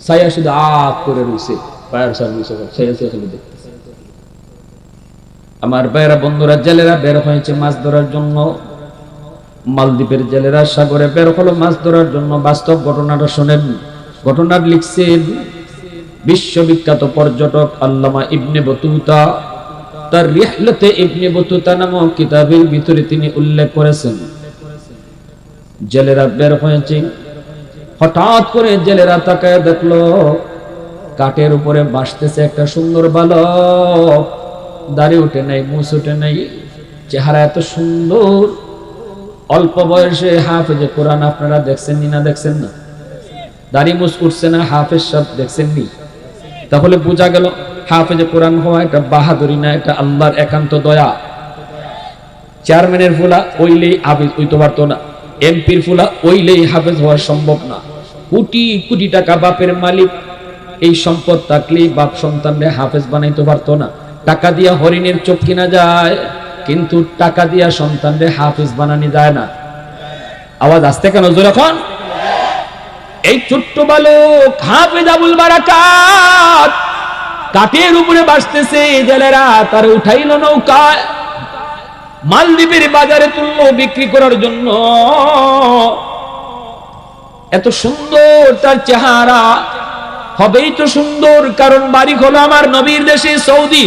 ছায়া শুধু আগ করে রইছে, ফায়ার সার্ভিস ছায়া খেলে দেখতেছে। আমার ভাইয়েরা, বন্ধুরা, জেলেরা বের হয়েছে মাছ ধরার জন্য। মালদ্বীপের জেলেরা সাগরে বের হলো মাছ ধরার জন্য। বাস্তব ঘটনাটা শোনেন। ঘটনা লিখছেন বিশ্ববিখ্যাত পর্যটক আল্লামা ইবনে বতুতা। তার রিহলাতে ইবনে বতুতা নামক কিতাবের ভিতরে তিনি উল্লেখ করেছেন, জেলেরা বের হয়েছে। হঠাৎ করে জেলেরা তাকায় দেখলো কাঠের উপরে ভাসতেছে একটা সুন্দর বালক। দাড়ি উঠে নাই, মুছ উঠে নাই, চেহারা এত সুন্দর। অল্প বয়সে হাফেজে কোরআন। আপনারা দেখছেন নি? না দেখছেন না? দাড়ি মুছ উঠছে না, হাফেজ সব দেখছেন নি? তাহলে বোঝা গেল হাফেজে কোরআন হওয়া এটা বাহাদুরি না, এটা আল্লাহর একান্ত দয়া। চেয়ারম্যানের ফুলা ওইলেই হাফেজ হইতে পারতো না, এমপির ফুলা ওইলেই হাফেজ হওয়া সম্ভব না। কোটি কোটি টাকা বাপের মালিক, এই সম্পদ থাকলেই বাপ সন্তানরে হাফেজ বানাইতে পারতো না। টাকা দিয়া হরিণের চোখ কিনা যায়, কিন্তু টাকা দিয়া সন্তানরে হাফেজ বানানি যায় না। আওয়াজ আসতে কেন জোরে এখন? এই ছোট্ট বালক হাফেজ আবুল বারাকাত কাঠের উপরে ভাসতেছে। জেলেরা তার উঠাইল নৌকায়, মালদ্বীপের বাজারে তুললো বিক্রি করার জন্য। এত সুন্দর তার চেহারা, হবেই তো সুন্দর, কারণ বাড়ি হলো আমার নবীর দেশে সৌদি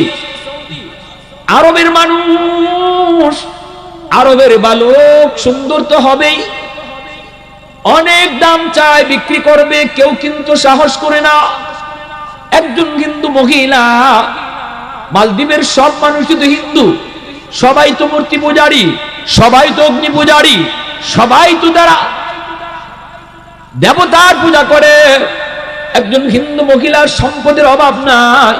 আরবের মানুষ। আরবের বালক সুন্দর তো হবেই, অনেক দাম চায়, বিক্রি করবে, কেউ কিন্তু সাহস করে না। একজন হিন্দু মহিলা, মালদ্বীপের সব মানুষ কিন্তু হিন্দু, সবাই তো মূর্তি পূজারী, সবাই তো অগ্নি পূজারী, সবাই তো তারা দেবতার পূজা করে। একজন হিন্দু মহিলার সম্পদের অভাব নাই,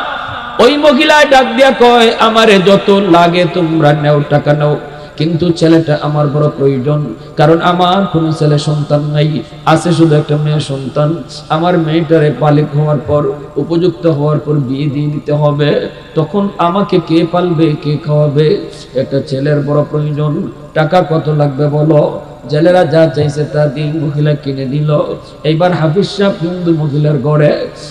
ওই মহিলায় ডাক দিয়া কয়, আমারে যত লাগে তোমরা নেও, টাকা নাও, কিন্তু ছেলেটা আমার বড় প্রয়োজন, কারণ আমার কোনো ছেলে সন্তান নাই, আছে শুধু একটা মেয়ে সন্তান। আমার মেয়েটারে বালিক হওয়ার পর, উপযুক্ত হওয়ার পর বিয়ে দিয়ে দিতে হবে, তখন আমাকে কে পালবে, কে খাওয়াবে? একটা ছেলের বড় প্রয়োজন, টাকা কত লাগবে বলো? জেলেরা যা চাইছে তা দিয়ে মহিলা কিনে দিল। এইবার হাফিজ সাহেব হিন্দু মহিলার ঘরে,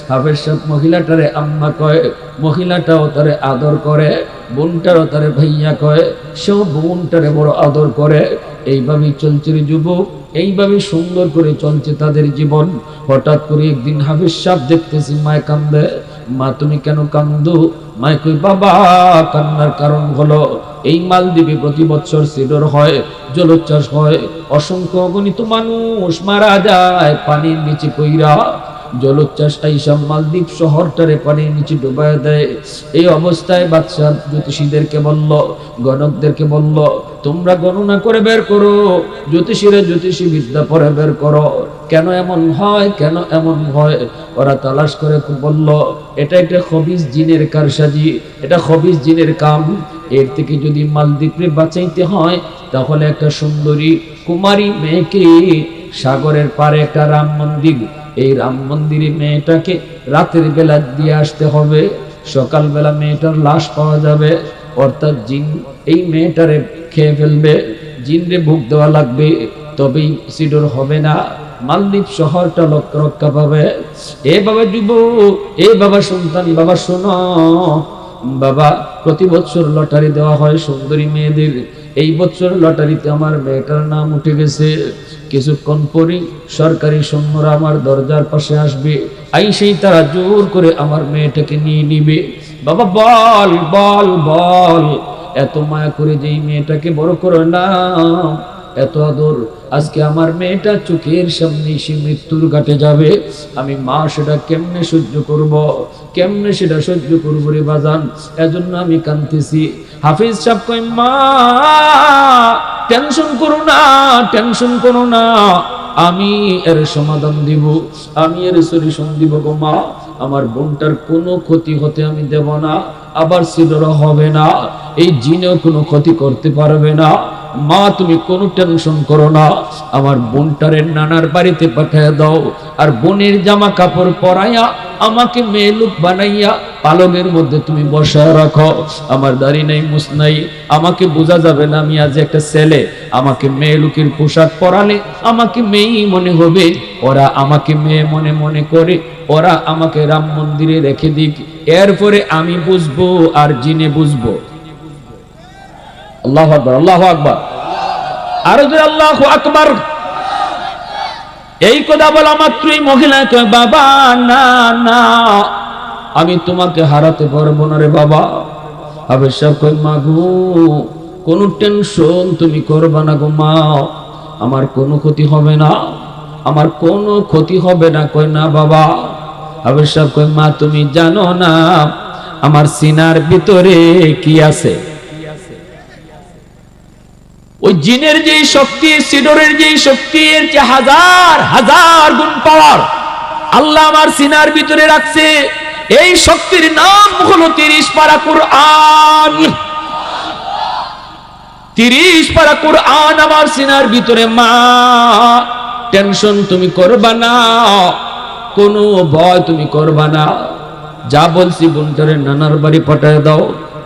হাফিজ সাহেব মহিলাটারে আম্মা কয়, মহিলাটাও তারে আদর করে, বোনটারও তারে ভাইয়া কয়, সেও বোনটারে বড় আদর করে। এইভাবেই চলছে রে যুবক, এইভাবে সুন্দর করে চলছে তাদের জীবন। হঠাৎ করে একদিন হাফিজ সাহেব দেখতেছি মায় কান্দে। মা তুমি কেন কান্দো? মায় কই, বাবা কান্নার কারণ হলো এই মালদ্বীপে প্রতি বছর সিডর হয়, জলোচ্ছ্বাস হয়, অসংখ্য অগণিত মানুষ মারা যায় পানির নিচে কইরা। জলোচ্ছ্বাস আইসা মালদ্বীপ শহরটারে পানির নিচে ডুবাইয়া দেয়। এই অবস্থায় বাদশাহ জ্যোতিষীদেরকে বলল, গণকদেরকে বলল, তোমরা গণনা করে বের করো, জ্যোতিষীরা জ্যোতিষী বিদ্যা পরে বের করো, কেন এমন হয়, কেন এমন হয়। ওরা তালাশ করে বলল, এটা একটা খবিস জিনের কারসাজি, এটা খবিস জিনের কাম। এর থেকে যদি মালদ্বীপে বাঁচাইতে হয়, তাহলে একটা সুন্দরী কুমারী মেয়েকে সাগরের পারে একটা রাম মন্দির, এই রাম মন্দিরে মেয়েটাকে রাতের বেলা দিয়ে আসতে হবে, সকালবেলা মেয়েটার লাশ পাওয়া যাবে, অর্থাৎ জিন এই মেয়েটারে খেয়ে ফেলবে, জিনরে ভোগ দেওয়া লাগবে, তবেই সিডর হবে না, মালদ্বীপ শহরটা রক্ষা পাবে। এ বাবা যুবক, এ বাবা সন্তান, বাবা শোনো বাবা, প্রতি বছর লটারি দেওয়া হয় সুন্দরী মেয়েদের। এই বছর লটারিতে আমার মেয়েটার নাম উঠে গেছে। কিছুক্ষণ পরই সরকারি সৈন্যরা আমার দরজার পাশে আসবে, আইসেই তারা জোর করে আমার মেয়েটাকে নিয়ে নিবে। বাবা বল বল বল, এত মায়া করে যেই মেয়েটাকে বড় করে না, এত আদর, আজকে আমার মেয়েটা চোখের সামনে সে মৃত্যুর ঘাটে যাবে, আমি মা সেটা কেমনে সহ্য করব, কেমনে সেটা সহ্য করবো রে বাজান, এজন্য আমি কাঁদতেছি। হাফিজ সাহেব কই, মা টেনশন করো না, টেনশন করো না, আমি এর সমাধান দিব, আমি এর সলিউশন দিব গো মা, আমার বোনটার কোনো ক্ষতি হতে আমি দেব না, আবার সিডরও হবে না, এই জিনেও কোনো ক্ষতি করতে পারবে না। মা তুমি কোনো টেনশন করো না, আমার বোনটারে নানার বাড়িতে পাঠিয়ে দাও, আর বোনের জামা কাপড় পরাইয়া আমাকে মেয়ে লোক বানাইয়া পালনের মধ্যে তুমি বসায় রাখো, আমার দাড়ি নাই মুছ নাই, আমাকে বোঝা যাবে না আমি আজ একটা ছেলে, আমাকে মেয়ে লোকের পোশাক পরালে আমাকে মেয়েই মনে হবে, ওরা আমাকে মেয়ে মনে মনে করে, ওরা আমাকে রাম মন্দিরে রেখে দিক, এরপরে আমি বুঝবো আর জিনে বুঝবো। আল্লাহু আকবার, আল্লাহু আকবার, আর জোরে আল্লাহু আকবার। এই কথা বলা মাত্রই মহিলা কয়, বাবা না না, আমি তোমাকে হারাতে পারবো না রে বাবা। হাফেজ সাহেব কয়, মা গো কোনো টেনশন তুমি করবা না গো মা, আমার কোনো ক্ষতি হবে না, আমার কোনো ক্ষতি হবে না। কয় না বাবা। হাফেজ সাহেব কয়, মা তুমি জানো না আমার সিনার ভিতরে কি আছে? ওই জিনের যে শক্তি, সিডরের যে শক্তি, এর যে হাজার হাজার গুণ পাওয়ার আল্লাহ আমার সিনার ভিতরে রাখছে। এই শক্তির নাম হলো 30 পারা কুরআন। 30 পারা কুরআন আমার সিনার ভিতরে। মা টেনশন তুমি করবা না, কোনো ভয় তুমি করবা না, যা বলছি বোনটারে নানার বাড়ি পাঠায় দাও।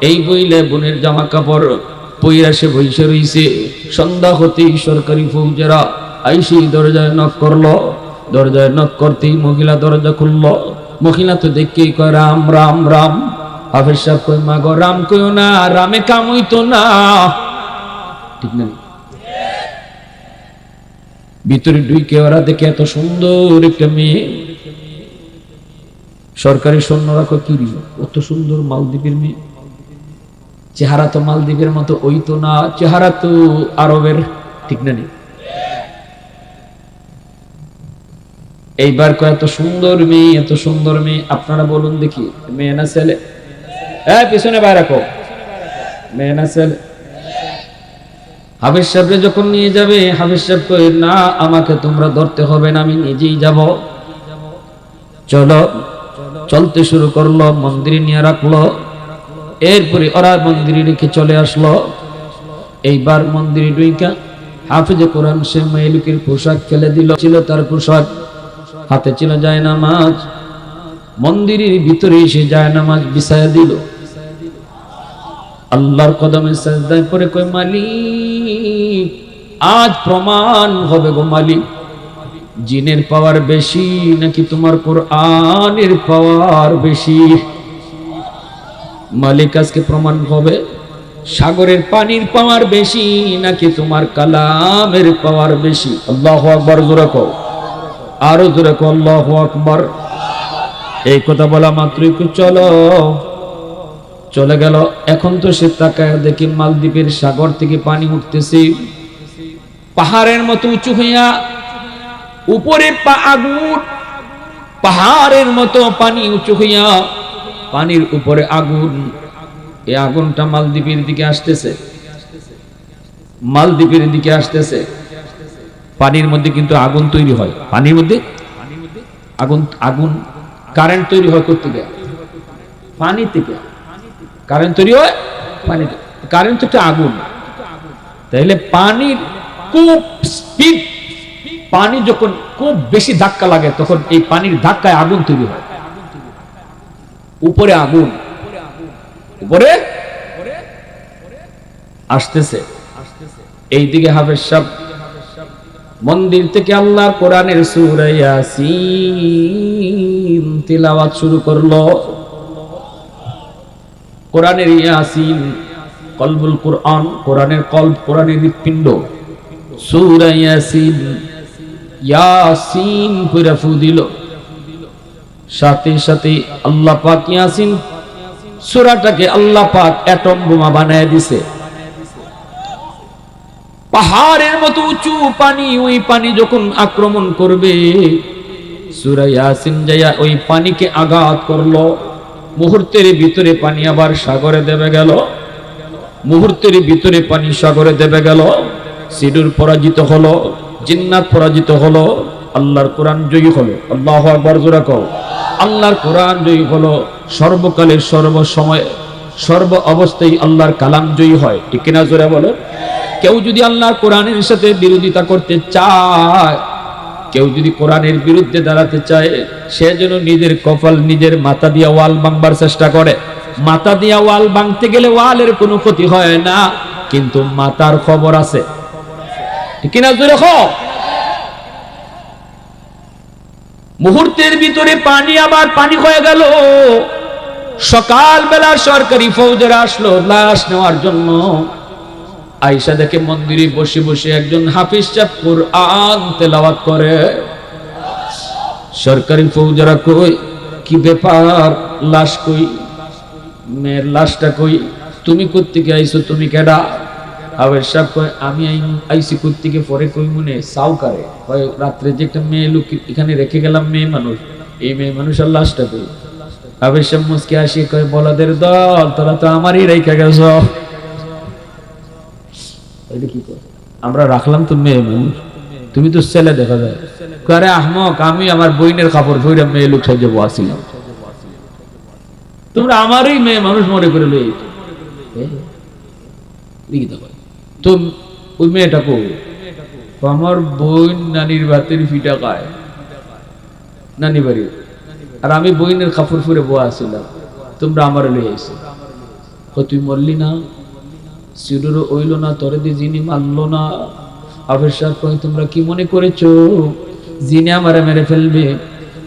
এই বইলে বোনের জামা কাপড় পইরা সে বইসে রইছে। সন্ধ্যা হতেই সরকারি ফৌজেরা আইসি দরজায় নক করলো। দরজায় নক করতেই মহিলা দরজা খুললো। মহিলা তো দেখেই কয়, রাম রাম রাম। হাফেজ সাহেব কয়, মা গো রাম কইও না, রামে কাম হইতো না। ঠিক না? ভিতরে ঢুকে ওরা দেখে এত সুন্দর একটা মেয়ে। সরকারি সৈন্যরা কয়, কি অত সুন্দর মালদ্বীপের মেয়ে, চেহারা তো মালদ্বীপের মতো ওই তো না, চেহারা তো আরবের। ঠিক না? এইবার কয়, এত সুন্দর মেয়ে, এত সুন্দর মেয়ে, আপনারা বলুন দেখি মেয়ে না ছেলে? পিছনে বাইরে রাখো, মেয়ে না ছেলে? হাফেজ সাহেবরে যখন নিয়ে যাবে, হাফেজ সাহেব কয়, না আমাকে তোমরা ধরতে হবে না, আমি নিজেই যাব। চলো চলতে শুরু করলো, মন্দিরে নিয়ে রাখলো। এরপরে ওরা মন্দিরে রেখে চলে আসলো। এইবার মন্দিরে ঢুইকা হাফেজে কোরআন সে মেয়েলুকের পোশাক ফেলে দিল, ছিল তার পোশাক, হাতে ছিল জায়নামাজ, মন্দিরের ভিতরে এসে জায়নামাজ বিছায়া দিল। আল্লাহর কদমে সাজদায় পড়ে কই, মালিক আজ প্রমাণ হবে গো মালিক, জিনের পাওয়ার বেশি নাকি তোমার কোরআনের পাওয়ার বেশি। মালিক আজকে প্রমাণ হবে সাগরের পানির পাওয়ার বেশি নাকি তোমার কালামের পাওয়ার বেশি। আল্লাহু আকবার, জোরে কও, আরো জোরে কও আল্লাহু আকবার। এই কথা বলা মাত্রই চলো চলে গেল। এখন তো সে তাকায় দেখি মালদ্বীপের সাগর থেকে পানি উঠতেছে পাহাড়ের মতো উঁচু হইয়া, উপরে আগুন, পাহাড়ের মতো পানি উঁচু হইয়া, পানির উপরে আগুন। এই আগুনটা মালদ্বীপের দিকে আসতেছে, মালদ্বীপের দিকে আসতেছে। পানির মধ্যে কিন্তু আগুন তৈরি হয়, পানির মধ্যে আগুন, আগুন কারেন্ট তৈরি হয় কোত্থেকে? পানি থেকে কারেন্ট তৈরি হয়, পানি, কারেন্ট তো একটা আগুন। তাহলে পানির খুব স্পিড, পানি যখন খুব বেশি ধাক্কা লাগে তখন এই পানির ধাক্কায় আগুন তৈরি হয়। উপরে আগুন, উপরে আসতেছে। এইদিকে হাফেজ সাহেব মন্দির থেকে আল্লাহর কোরআনের সূরা ইয়াসিন তিলাওয়াত শুরু করলো। কোরআনের ইয়াসিন, কলবুল কোরআন, কোরআনের কলব, কোরআনের হৃৎপিণ্ড। সূরা ইয়াসিন, ইয়াসিন কইরা ফু দিল, সাথে সাথে আল্লাহ পাক ইয়াসিন সূরাটাকে আল্লাহ পাক অ্যাটম বোমা বানায় দিছে। পাহাড়ের মতো উঁচু পানি, ওই পানি যখন আক্রমণ করবে সূরা ইয়াসিন যাইয়া ওই পানিকে আঘাত করলো। মুহূর্তের ভিতরে পানি আবার সাগরে দেবে গেল, মুহূর্তের ভিতরে পানি সাগরে দেবে গেল। সিডুর পরাজিত হলো, জিন্নাত পরাজিত হলো, আল্লাহর কোরআন জয়ী হলো। আল্লাহু আকবার, জোরে কও। আল্লাহর কোরআন জয়ী হলো। সর্বকালে, সর্বসময়ে, সর্ব অবস্থায় আল্লাহর কালাম জয়ী হয়, ঠিক কিনা জোরে বলো। কেউ যদি আল্লাহর কোরআনের সাথে বিরোধিতা করতে চায়, কেউ যদি কোরআনের বিরুদ্ধে দাঁড়াতে চায়, সে যেন নিজের কপাল নিজের মাথা দিয়া ওয়াল ভাঙবার চেষ্টা করে। মাথা দিয়া ওয়াল ভাঙতে গেলে ওয়ালের কোনো ক্ষতি হয় না, কিন্তু মাথার খবর আছে, ঠিক কিনা জোরে কও। মুহূর্তের ভিতরে পানি আবার পানি হয়ে গেল। সকালবেলা সরকারি ফৌজেরা আসলো লাশ নেওয়ার জন্য। আয়েশা দেখে মন্দিরে বসে বসে একজন হাফেজ সাহেব কোরআন তেলাওয়াত করে। সরকারি ফৌজেরা কই, কি ব্যাপার, লাশ কই, মেয়ের লাশটা কই, তুমি কোত্থেকে আইছো, তুমি কেডা? হাফেজ সাহেব কয়, আমি আইছি কোত্থেকে, পরে কই মনে সাউকারে, কয় রাত্রে যে একটা মেয়ে লোক এখানে রেখে গেলাম, মেয়ে মানুষ, এই মেয়ে মানুষের লাশটা কই? হাফেজ সাহেব মুসকে আসি কয়, বলাদের দল, তোরা তো আমারই রেখে গেছ। আমরা রাখলাম তো মেয়ে মানুষ, তুমি তো ছেলে দেখা যায়। আরে আহমক, আমি আমার বইনের কাপড় ধরে মেয়ে লোক সাজে বসিলাম, তোমরা আমারই মেয়ে মানুষ মনে করে লই। তো ওই মেয়েটা কো, আমার বোন নানির ভাতের ফিটা খায়, নানি বাড়ি, আর আমি বইনের কাপড় ফুরে বয়া ছিলাম, তোমরা আমার লই আইছো। তুই মরলি না, সিডুরও ওইল না, তোরে দিয়ে জিনি মারলো না। হাফেজ সাহেব কই, তোমরা কি মনে করেছো জিনে আমারে মেরে ফেলবে?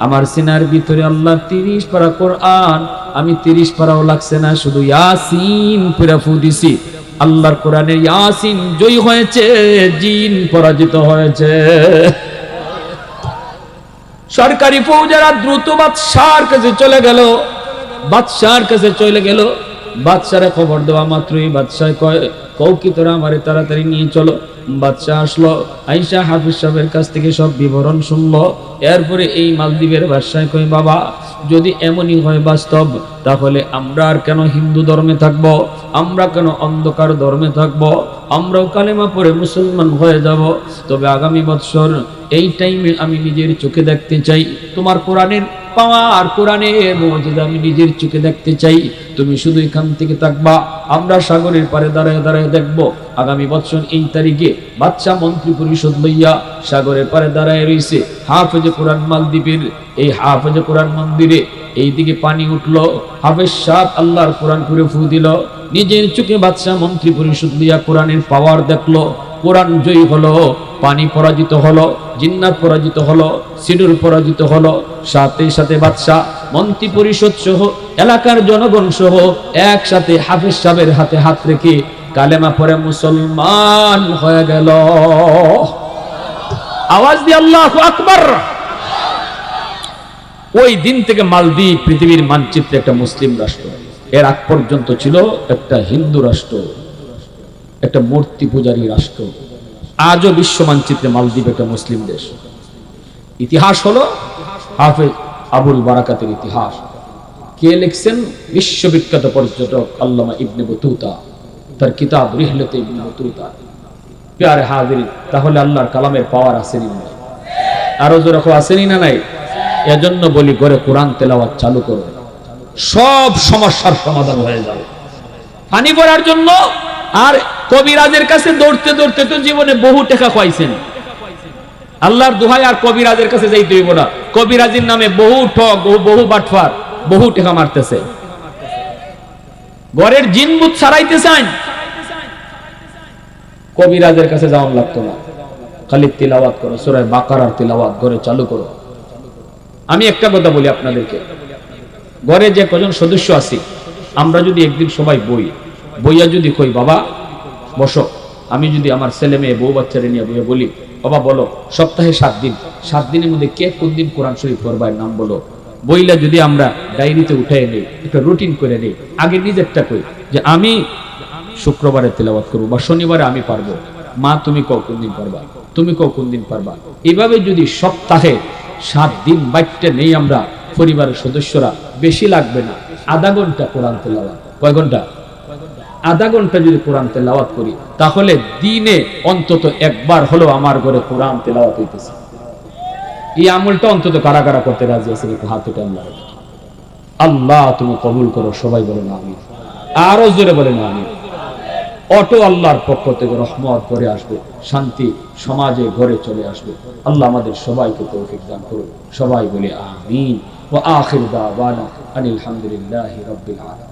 আমার সিনার ভিতরে আল্লাহ 30 পারা কোরআন, আমি 30 পারাও লাগছে না, শুধু ইয়াসিন পুরা ফু দিছি। আল্লাহর কোরআনের ইয়াসিন জয়ী হয়েছে, জিন পরাজিত হয়েছে। সরকারি ফৌজেরা দ্রুত বাদশার কাছে চলে গেল, বাদশার কাছে চলে গেল। বাদশারে খবর দেওয়া মাত্রই বাদশাহ কয়, কও কি তোরা আমারে তাড়াতাড়ি নিয়ে চলো। বাদশাহ আসলো, আয়েশা হাফেজ সাহেবের কাছ থেকে সব বিবরণ শুনলো। এরপরে এই মালদ্বীপের বাদশাহ কয়, বাবা যদি এমনই হয় বাস্তব, তাহলে আমরা আর কেন হিন্দু ধর্মে থাকব, আমরা কেন অন্ধকার ধর্মে থাকব, আমরাও কালেমা পড়ে মুসলমান হয়ে যাব। তবে আগামী বৎসর এই টাইমে আমি নিজের চোখে দেখতে চাই তোমার কোরআনের পাওয়ার কোরআনের মুজিজা আমি নিজের চোখে দেখতে চাই। তুমি শুধু এখান থেকে থাকবা, আমরা সাগরের পারে দাঁড়ায় দাঁড়ায় দেখব। আগামী বছর এই তারিখে বাচ্চা মন্ত্রী পরিষদ লইয়া সাগরের পারে দাঁড়ায় রয়েছে হাফেজে কোরআন মালদ্বীপের এই হাফেজে কোরআন মন্দিরে। এইদিকে পানি উঠলো, হাফেজ সাহেব আল্লাহর কোরআন করে ফু দিল, নিজের চোখে বাদশাহ মন্ত্রী পরিষদ লইয়া কোরআনের পাওয়ার দেখলো। কোরআন জয়ী হলো, পানি পরাজিত হলো, জিন্নাত পরাজিত হলো, সিডুর পরাজিত হলো। সাথে সাথে বাদশাহ মন্ত্রী পরিষদ সহ এলাকার জনগণ সহ একসাথে হাফেজ সাহেবের হাতে হাত রেখে কালেমা পড়ে মুসলমান হয়ে গেল। আওয়াজ দিয়ে আল্লাহু আকবার। ওই দিন থেকে মালদ্বীপ পৃথিবীর মানচিত্রে একটা মুসলিম রাষ্ট্র। এর আগ পর্যন্ত ছিল একটা হিন্দু রাষ্ট্র, একটা মূর্তি পূজারী রাষ্ট্র। আজও বিশ্ব মানচিত্রে মালদ্বীপ একটা মুসলিম দেশ। ইতিহাস হলো হাফেজ আবুল বারাকাতের ইতিহাস। কে লিখছেন? বিশ্ববিখ্যাত পর্যটক আল্লামা ইবনে বতুতা, তার কিতাব রিহলাতে ইবনে বতুতা। প্যারে হাজিরিন, তাহলে আল্লাহর কালামের পাওয়ার আসেনি না? আরো জোরে আসেনি না নাই? এজন্য বলি ঘরে কোরআন তেলাওয়াত চালু করো, সব সমস্যার সমাধান হয়ে যাবে। পানি পড়ার জন্য আর কবিরাজের কাছে দৌড়তে দৌড়তে তো জীবনে বহু টাকা খাইছেন। আল্লাহর দোহাই আর কবিরাজের কাছে যাইতে হইব না। কবিরাজের নামে বহু ঠক, বহু বাটফার, বহু টাকা মারতেছে। ঘরের জিনভূত ছাড়াইতে চান, কবিরাজের কাছে যাওয়ার লাগতো না। খালি তিলাওয়াত করো, সূরা বাকারার তিলাওয়াত ঘরে চালু করো। আমি একটা কথা বলি আপনাদেরকে, ঘরে যে কজন সদস্য আছি, আমরা যদি একদিন সবাই বইয়া যদি কই বাবা বসো, আমি যদি আমার ছেলে মেয়ে বউ বাচ্চারে নিয়ে বইয়া বলি বাবা বলো সপ্তাহে 7 দিন, 7 দিনের মধ্যে কে কোন দিন কোরআন শরীফ পড়বার নাম বলো, বইলা যদি আমরা ডায়েরিতে উঠাই নেই, একটা রুটিন করে নেই, আগে নিজেরটা কই যে আমি শুক্রবারে তেলাওয়াত করবো বা শনিবারে আমি পারবো, মা তুমি কও কোন দিন পারবা, তুমি কও কোন দিন পারবা। এইভাবে যদি সপ্তাহে 7 দিন বাইটটা নেই আমরা পরিবারের সদস্যরা, বেশি লাগবে না, আধা ঘন্টা কোরআন তেলাওয়াত। কয় ঘন্টা? আধা ঘন্টা যদি কোরআন তেলাওয়াত করি, তাহলে দিনে অন্তত একবার হলো আমার ঘরে কোরআন তেলাওয়াত হইতেছে। এই আমলটা অন্তত কারা কারা করতে রাজি আছেন? একটু হাত উঠে আল্লাহ আল্লাহ তুমি কবুল করো। সবাই বলেন আমিন, আরো জোরে বলেন আমিন। অটো আল্লাহর পক্ষ থেকে রহমত করে আসবে, শান্তি সমাজে ঘরে চলে আসবে। আল্লাহ আমাদের সবাইকে তৌফিক দান করুন। সবাই বলে আমিন। ওয়া আখির দাওয়ানা আনিল হামদুলিল্লাহি রাব্বিল আলামিন।